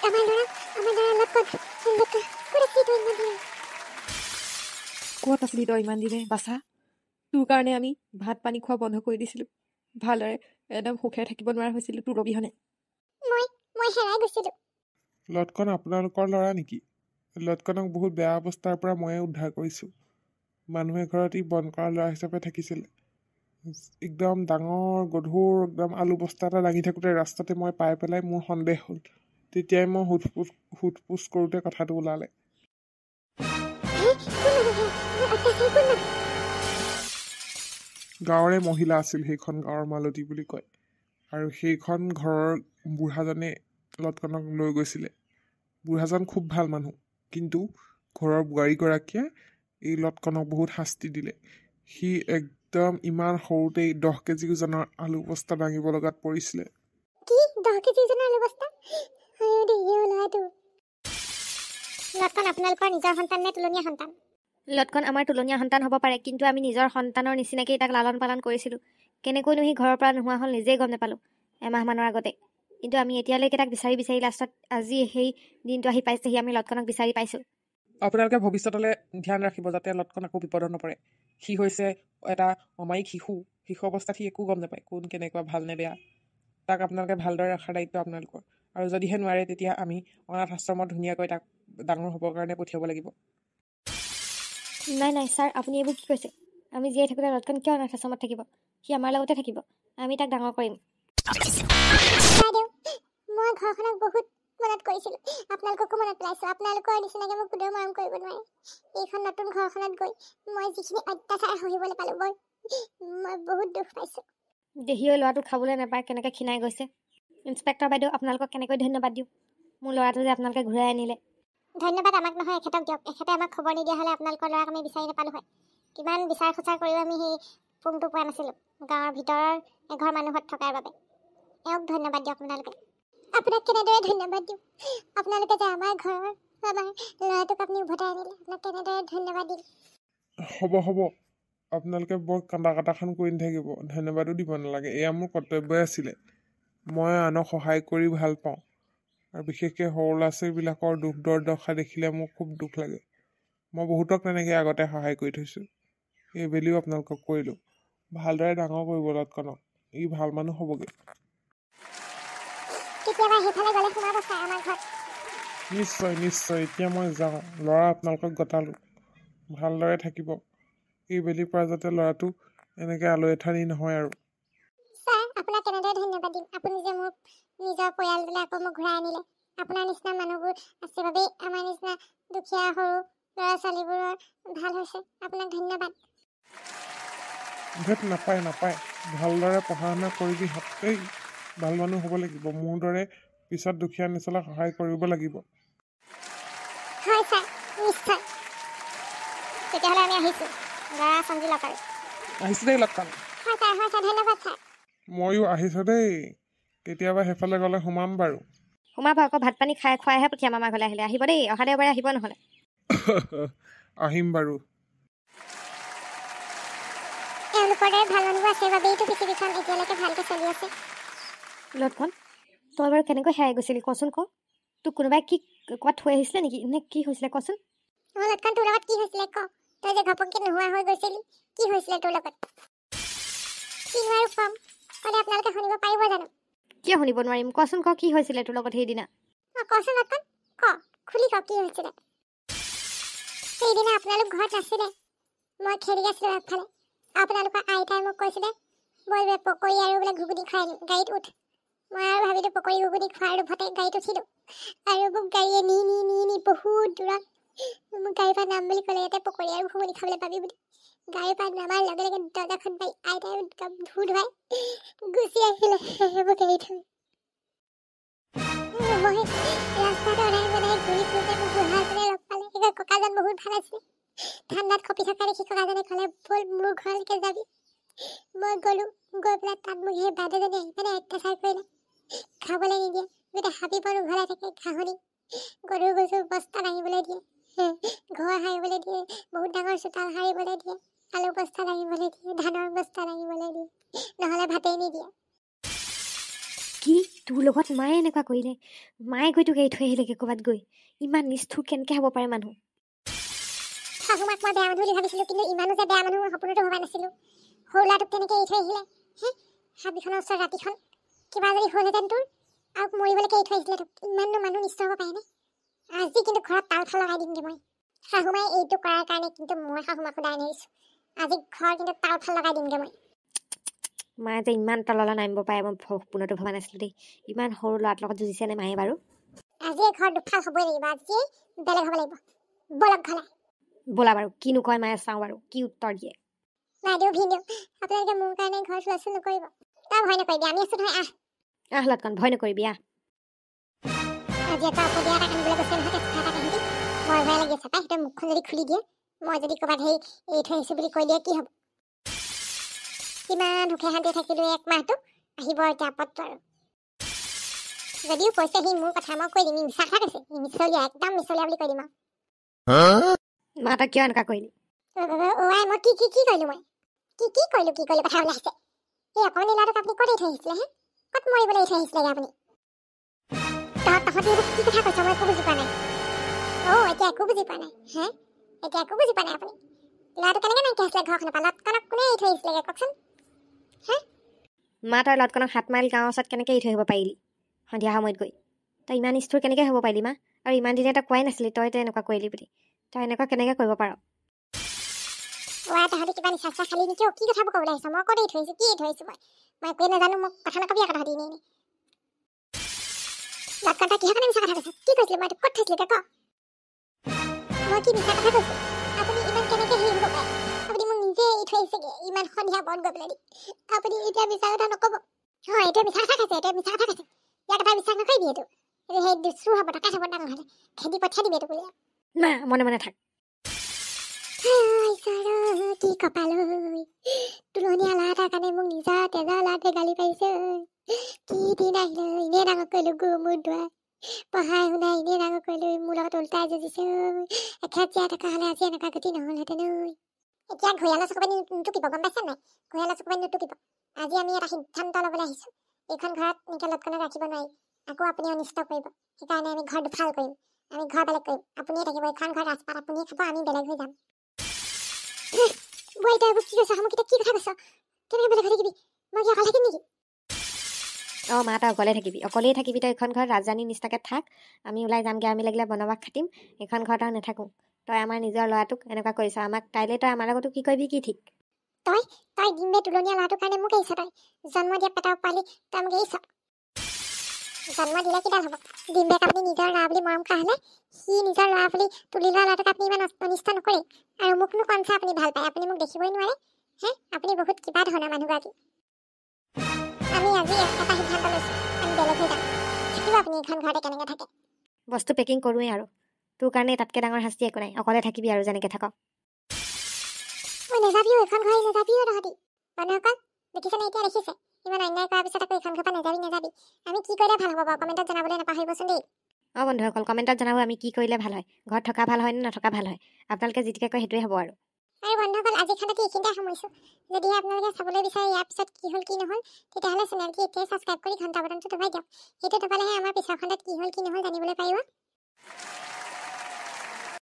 আমাৰ ল'ৰা ক'ত আছিলি তই ইমান দিনে বাচা? তোৰ কাৰণে আমি ভাত পানী খোৱা বন্ধ কৰি দিছিলোঁ। ভালদৰে একদম সুখেৰে থাকিব নোৱাৰা হৈছিলোঁ তোৰ অবিহনে। মই হেৰাই গৈছিলোঁ। লটকন আপোনালোকৰ ল'ৰা নেকি? লটকনক বহুত বেয়া অৱস্থাৰ পৰা ময়ে উদ্ধাৰ কৰিছোঁ। মানুহে ঘৰত ই বন্ধ কৰা ল'ৰা হিচাপে থাকিছিলে। একদম ডাঙৰ গধুৰ একদম আলু বস্তা এটা দাঙি থাকোঁতে ৰাস্তাতে মই পাই পেলাই মোৰ সন্দেহ হ'ল। তেতিয়াই মই সোধ-পোছ কৰোঁতে কথাটো ওলালে। গাঁৱৰে মহিলা আছিল, সেইখন গাঁৱৰ মালতী বুলি কয়। আৰু সেইখন ঘৰৰ বুঢ়াজনে লটকনক লৈ গৈছিলে। বুঢ়াজন খুব ভাল মানুহ, কিন্তু ঘৰৰ বোৱাৰীগৰাকীয়ে এই লটকনক বহুত শাস্তি দিলে। সি একদম ইমান সৰুতেই 10 কেজি ওজনৰ আলু বস্তা দাঙিব লগাত পৰিছিলে। কি 10 কেজি ওজনৰ আলু বস্তা? লটকন আপোনালোকৰ নিজৰ সন্তান নে তুলনীয়া সন্তান? লটকন আমাৰ তুলনীয়া সন্তান হ'ব পাৰে, কিন্তু আমি নিজৰ সন্তানৰ নিচিনাকেই তাক লালন পালন কৰিছিলোঁ। কেনেকৈনো সি ঘৰৰ পৰা নোহোৱা হ'ল নিজেই গম নাপালোঁ এমাহমানৰ আগতে। কিন্তু আমি এতিয়ালৈকে তাক বিচাৰি লাষ্টত আজি সেই দিনটো আহি পাইছেহি, আমি লটকনক বিচাৰি পাইছোঁ। আপোনালোকে ভৱিষ্যতলৈ ধ্যান ৰাখিব যাতে লটকন আকৌ বিপদত নপৰে। সি হৈছে এটা অমায়িক শিশু অৱস্থাত সি একো গম নাপায় কোন কেনেকুৱা ভাল নে বেয়া। তাক আপোনালোকে ভালদৰে ৰখাৰ দায়িত্ব আপোনালোকৰ। আৰু যদিহে নোৱাৰে তেতিয়া আমি অনাথ আশ্ৰমত ধুনীয়াকৈ তাক ডাঙৰ হ'বৰ কাৰণে পঠিয়াব লাগিব। নাই ছাৰ, আপুনি এইবোৰ কি কৈছে? আমি জীয়াই থাকোঁতে লটকন কিয় অনাথ আশ্ৰমত থাকিব? সি আমাৰ লগতে থাকিব। আমি তাক ডাঙৰ কৰিম। বাইদেউ, মই ঘৰখনক বহুত মনত কৰিছিলোঁ। আপোনালোককো মনত পেলাইছোঁ। আপোনালোকৰ নিচিনাকৈ মোক কোনেও মৰম কৰিব নোৱাৰে। এইখন নতুন ঘৰখনত গৈ মই যিখিনি অত্যাচাৰ সহিবলৈ পালোঁ, মই বহুত দুখ পাইছোঁ। দেহিয়ে ল'ৰাটো খাবলৈ নাপায় কেনেকৈ ক্ষীণাই গৈছে। ইন্সপেক্টৰ বাইদেউ, আপোনালোকক কেনেকৈ ধন্যবাদ দিওঁ। মোৰ ল'ৰাটো যে আপোনালোকে ঘূৰাই আনিলে। ধন্যবাদ আমাক নহয়, এখেতক দিয়ক। এখেতে আমাক খবৰ নিদিয়া হ'লে আপোনালোকৰ ল'ৰাক আমি বিচাৰি নাপালোঁ হয়। কিমান বিচাৰ খোচাৰ কৰিও আমি সেই পোনটো পোৱা নাছিলোঁ, গাঁৱৰ ভিতৰৰ এঘৰ মানুহত থকাৰ বাবে। এওঁক ধন্যবাদ দিয়ক আপোনালোকে। আপোনাক কেনেদৰে ধন্যবাদ দিওঁ? আপোনালোকে যে আমাৰ ঘৰৰ আমাৰ ল'ৰাটোক আপুনি উভতাই আনিলে, আপোনাক কেনেদৰে ধন্যবাদ দিম? হ'ব আপোনালোকে বৰ কাটাখন কৰি নাথাকিব। ধন্যবাদো দিব নালাগে, এয়া মোৰ কৰ্তব্যই আছিলে। মই আনক সহায় কৰি ভাল পাওঁ, আৰু বিশেষকৈ সৰু ল'ৰা ছোৱালীবিলাকৰ দুখ দুৰ্দশা দেখিলে মোৰ খুব দুখ লাগে। মই বহুতক তেনেকৈ আগতে সহায় কৰি থৈছোঁ। এইবেলিও আপোনালোকক কৰিলোঁ। ভালদৰে ডাঙৰ কৰিব লটকনক, ই ভাল মানুহ হ'বগৈ। কেতিয়াবা সেইফালে গ'লে সোমাব ছাৰ আমাৰ ঘৰত। নিশ্চয়। এতিয়া মই যাওঁ। ল'ৰা আপোনালোকক গতালোঁ। ভালদৰে থাকিব। এইবেলিৰ পৰা যাতে ল'ৰাটো এনেকৈ আলৈ আথানি নহয় আৰু। ছাৰ, আপোনাক কেনেদৰে ধন্যবাদ দিম? আপুনি যে মোক নিজৰ পৰিয়ালটোলৈ আকৌ মোক ঘূৰাই আনিলে। আপোনাৰ নিচিনা মানুহবোৰ আছে বাবেই আমাৰ নিচিনা দুখীয়া সৰু ল'ৰা ছোৱালীবোৰৰ ভাল হৈছে। আপোনাক ধন্যবাদ। ধেত, নাপায়। ভালদৰে পঢ়া শুনা কৰিবি দেই। ভাল মানুহ হ'ব লাগিব। মোৰ দৰে পিছত দুখীয়া নিচলাক সহায় কৰিব লাগিব। হয় ছাৰ, নিশ্চয়। তেতিয়াহ'লে আমি আহিছোঁ। ল'ৰা সঞ্জীলক আৰু আহিছোঁ দেই লটকন। হয় ছাৰ, ধন্যবাদ ছাৰ। ময়ো আহিছোঁ দেই। কেতিয়াবা সেইফালে গ'লে সোমাম বাৰু। সোমাব আকৌ, ভাত পানী খুৱাইহে পঠিয়াম আমাৰ ঘৰলৈ আহিলে। আহিব দেই, অহা দেওবাৰে আহিব নহ'লে। আহিম বাৰু। এওঁলোকৰ দৰে ভাল মানুহবোৰ আছে বাবেইতো পৃথিৱীখন এতিয়ালৈকে ভালকৈ চলি আছে। লটকন, তই বাৰু কেনেকৈ হেৰাই গৈছিলি কচোন ক? তোক কোনোবাই ক'ৰবাত থৈ আহিছিলে নেকি, নে কি হৈছিলে কচোন? লটকন, তোৰ লগত কি হৈছিলে ক? তই যে ঘপককৈ নোহোৱা হৈ গৈছিলি, কি হৈছিলে তোৰ লগত? কিনো আৰু কম, ক'লে আপোনালোকে শুনিব পাৰিব জানো? কিয় শুনিব নোৱাৰিম, কচোন ক, কি হৈছিলে তোৰ লগত সেইদিনা? কচোন লটকন, খুলি ক কি হৈছিলে? সেইদিনা আপোনালোক ঘৰত নাছিলে। মই খেলি আছিলোঁ আগফালে। আপোনালোকৰ আইতাই মোক কৈছিলে, বল বে পকৰি আৰু বোলে ঘুগুনি খুৱাই আনিম, গাড়ীত উঠ। মই আৰু ভাবিলোঁ পকৰি ঘুগুনি খোৱাৰ লোভতে গাড়ীত উঠিলোঁ। আৰু মোক গাড়ীয়ে নি বহুত দূৰত মোক গাড়ীৰ পৰা নাম বুলি ক'লে, ইয়াতে পকৰি আৰু ঘুগুনি খাবলৈ পাবি বুলি। গাড়ীৰ পৰা নামাৰ লগে লগে দৰ্জাখন পাই আইতাই ধু ধুৱাই গুচি আহিলে মোক এৰি থৈ। মই ৰাস্তাত অনাই বনাই ঘূৰি ফুৰোঁতে মোক বুঢ়াজনে লগ পালে। ককাজন বহুত ভাল আছিলে। ঠাণ্ডাত কঁপি থকা দেখি ককাজনে ক'লে, ব'ল মোৰ ঘৰলৈকে যাবি। মই গ'লোঁ। গৈ পেলাই তাত মোক সেই বাইদেউজনী আহি পেলাই অত্যাচাৰ কৰিলে। খাবলৈ নিদিয়ে, গোটেই হাবি বন উঘলাই থাকে, ঘাঁহনি গৰু বস্তা দাঙিবলৈ দিয়ে, ঘৰ সাৰিবলৈ দিয়ে, বহুত ডাঙৰ চোতাল সাৰিবলৈ দিয়ে, আলু বস্তা দাঙিবলৈ দিয়ে, ধানৰ বস্তা দাঙিবলৈ দিয়ে, নহ'লে ভাতেই নিদিয়ে। কি তোৰ লগত মায়ে এনেকুৱা কৰিলে মায়ে গৈ তোক এৰি থৈ আহিলেগে ক'ৰবাত গৈ ইমান নিষ্ঠুৰ কেনেকৈ হ'ব পাৰে মানুহ শাহুমাক মই বেয়া মানুহ বুলি ভাবিছিলোঁ কিন্তু ইমানো যে বেয়া মানুহ মই সপোনতো ভবা নাছিলোঁ সৰু ল'ৰাটোক তেনেকৈ এৰি থৈ আহিলে হাবিখনৰ ওচৰত ৰাতিখন কিবা যদি হ'লহেঁতেন তোৰ আৰু মৰিবলৈকে এৰি থৈ আহিছিলে তোক ইমাননো মানুহ নিষ্ঠ হ'ব পাৰেনে আজি কিন্তু ঘৰত তালফাল লগাই দিমগৈ মই শাহুমাই এইটো কৰাৰ কাৰণে কিন্তু মই শাহুমাকো দাই নেৰিছোঁ আজি ঘৰ কিন্তু তালফাল লগাই দিমগৈ মই মায়ে যে ইমান তললৈ নামিব পাৰে মই সপোনতো ভবা নাছিলোঁ দেই ইমান সৰু ল'ৰাটোৰ লগত যুঁজিছেনে মায়ে বাৰু আজিয়ে ঘৰ দুফাল হ'বই লাগিব আজিয়ে বেলেগ হ'ব লাগিব বলক ঘৰলৈ ব'লা বাৰু কিনো কয় মায়ে চাওঁ বাৰু কি উত্তৰ দিয়ে বাইদেউ ভিনদেউ আপোনালোকে মোৰ কাৰণে ঘৰ চোৱাচোন নকৰিব তই ভয় নকৰিবি আমি আছোঁ নহয় আহ লটকন ভয় নকৰিবি আহ আজি এটা অপদীয়া এটা কান্দিবলৈ গৈছে নহয় কেঁচা এটা কান্দি ভয় ভয় লাগি আছে পাই তই মুখখন যদি খুলি দিয়ে মই যদি ক'ৰবাত সেই এৰি থৈ আহিছোঁ বুলি কৈ দিয়ে কি হ'ব কিমান সুখে শান্তিয়ে থাকিলোঁ এক মাহটো আহিব এতিয়া আপদটো আৰু যদিও কৈছে সি মোৰ কথা মই কৈ দিম মিছা কথা কৈছে মিছলীয়া একদম মিছলীয়া বুলি কৈ দিম মা তই কিয় এনেকুৱা কৰিলি মই কি কৰিলোঁ মই কি কৰিলোঁ কথা ওলাই আহিছে এই অকণমানি ল'ৰাটোক আপুনি ক'ত এৰি থৈ আহিছিলে ক'ত মৰিবলৈ এৰি থৈ আহিছিলেগৈ আপুনি তহঁতি কি কথা কৈছ মই একো বুজি পোৱা নাই এতিয়া একো বুজি পোৱা নাই এতিয়া একো বুজি পোৱা নাই আপুনি ল'ৰাটো কেনেকৈ নাইকিয়া হৈছিলে ঘৰখনৰ পৰা লটকনক কোনে এৰি থৈ আহিছিলেগৈ কওকচোন মা তই লটকনক 7 মাইল গাঁৱৰ ওচৰত কেনেকৈ এৰি থৈ আহিব পাৰিলি সন্ধিয়া সময়ত গৈ তই ইমান নিষ্ঠুৰ কেনেকৈ হ'ব পাৰিলি মা আৰু ইমান দিনে তই কোৱাই নাছিলি তই এনেকুৱা কৰিলি বুলি তই এনেকুৱা কেনেকৈ কৰিব পাৰ তহঁতি কিবা নিচা চা খালি নেকি কি কথাবোৰ ক'বলৈ আহিছ মই ক'ত এৰি থৈ আহিছোঁ কি এৰি থৈ আহিছোঁ মই একোৱে নাজানো মোক কথা নকবি আকৌ তহঁতি এনেই লটকন তই কিহৰ কাৰণে মিছা কথা কৈছ কি কৈছিলি মই ক'ত থৈছিলি তই ক মই কি মিছা কথা কৈছোঁ আপুনি ইমান কেনেকৈ হেৰি হ'ব পাৰে আপুনি মোক নিজে এৰি থৈ আহিছেগৈ ইমান সন্ধিয়া বন গৈ পেলাই আপুনি এতিয়া মিছা কথা নক'ব এইটোৱে মিছা কথা কৈছে ইয়াৰ কথা বিশ্বাস নকৰিবি এইটো সেই দুচুৰ হ'ব টকা চাব ডাঙৰ হ'লে খেদি পঠিয়াই দিবি এইটো বুলি মা মনে মনে থাক কি কপাল তুলনীয়া ল'ৰা এটাৰ কাৰণে মোক নিজৰ তেজৰ ল'ৰাটোৱে গালি পাৰিছে কি দিন আহিলে এনেই ডাঙৰ কৰিলোঁ গু মোৰ দুৱাই পঢ়াই শুনাই এনেই ডাঙৰ কৰিলোঁ মোৰ লগত উল্টাই যুঁজিছে এখেত জীয়াই থকা হ'লে আজি এনেকুৱা গতি নহ'লহেঁতেন এতিয়া ঘৰিয়ালৰ চকু পানী নুটুকিব গম পাইছা নাই ঘৰিয়ালৰ চকু পানী নুটুকিব আজি আমি এটা সিদ্ধান্ত ল'বলৈ আহিছোঁ এইখন ঘৰত এনেকৈ লটকনক ৰাখিব নোৱাৰি আকৌ আপুনি অনিষ্ট কৰিব সেইকাৰণে আমি ঘৰ দুফাল কৰিম আমি ঘৰ বেলেগ কৰিম আপুনিয়ে থাকিব এইখন ঘৰ ৰাজপাত আপুনিয়ে খাব আমি বেলেগ হৈ যাম বই তই কি কৈছ মোক এতিয়া কি কথা কৈছ কেনেকৈ বেলেগ হৈ থাকিবি মই কি অকলে থাকিম নেকি মা তই অকলেই থাকিবি তই এইখন ঘৰত ৰাজধানীৰ নিচিনাকৈ থাক আমি ওলাই যামগৈ আমি লাগিলে বনবাস খাটিম এইখন ঘৰত আৰু নাথাকোঁ তই আমাৰ নিজৰ ল'ৰাটোক এনেকুৱা কৰিছ আমাক কাইলৈ তই আমাৰ লগতো কি কৰিবি কি ঠিক তই ডিম্বে তুলনীয়া ল'ৰাটোৰ কাৰণে মোক এৰিছ তই জন্ম দিয়া পেটৰ পোৱালি তই মোক এৰিছ জন্ম দিলে কিডাল হ'ব ডিম্বেক আপুনি নিজৰ ল'ৰা বুলি মৰম কৰা হ'লে সি নিজৰ ল'ৰা বুলি তুলি লোৱা ল'ৰাটোক আপুনি ইমান অনিষ্ট নকৰে আৰু মোকনো কনচা আপুনি ভাল পায় আপুনি মোক দেখিবই নোৱাৰে আপুনি বহুত কিবা ধৰণৰ মানুহগৰাকী আমি আজি এটা সিদ্ধান্ত লৈছোঁ আমি বেলেগ হৈ যাম থাকিব আপুনি এইখন ঘৰতে কেনেকৈ থাকে বস্তু পেকিং কৰোঁৱেই আৰু তোৰ কাৰণে তাতকৈ ডাঙৰ শাস্তি একো নাই অকলে থাকিবি আৰু যেনেকৈ থাক নেযাবিও এইখন ঘৰ নেযাবিও তহঁতি বন্ধুসকল দেখিছেনে এতিয়া দেখিছে ইমান অন্যায় কৰাৰ পিছত আকৌ এইখন ঘৰ পৰা নেযাবি আমি কি কৰিলে ভাল হ'ব বাৰু কমেণ্টত জনাবলৈ নাপাহৰিবচোন দেই বন্ধুসকল কমেণ্টত জনাব আমি কি কৰিলে ভাল হয় ঘৰত থকা ভাল হয় নে নথকা ভাল হয় আপোনালোকে যিটোকে কয় সেইটোৱে হ'ব আৰু বন্ধুসকল আজি খানাটো এইখিনিতে সামৰিছোঁ যদিহে আপোনালোকে চাবলৈ বিচাৰে ইয়াৰ পিছত কি হ'ল কি নহ'ল তেতিয়াহ'লে চেনেলটি এতিয়াই ছাবস্ক্ৰাইব কৰি ঘণ্টা বটনটো দবাই দিয়ক সেইটো দবালেহে আমাৰ পিছৰ খণ্ডত কি হ'ল কি নহ'ল জানিবলৈ পাৰিব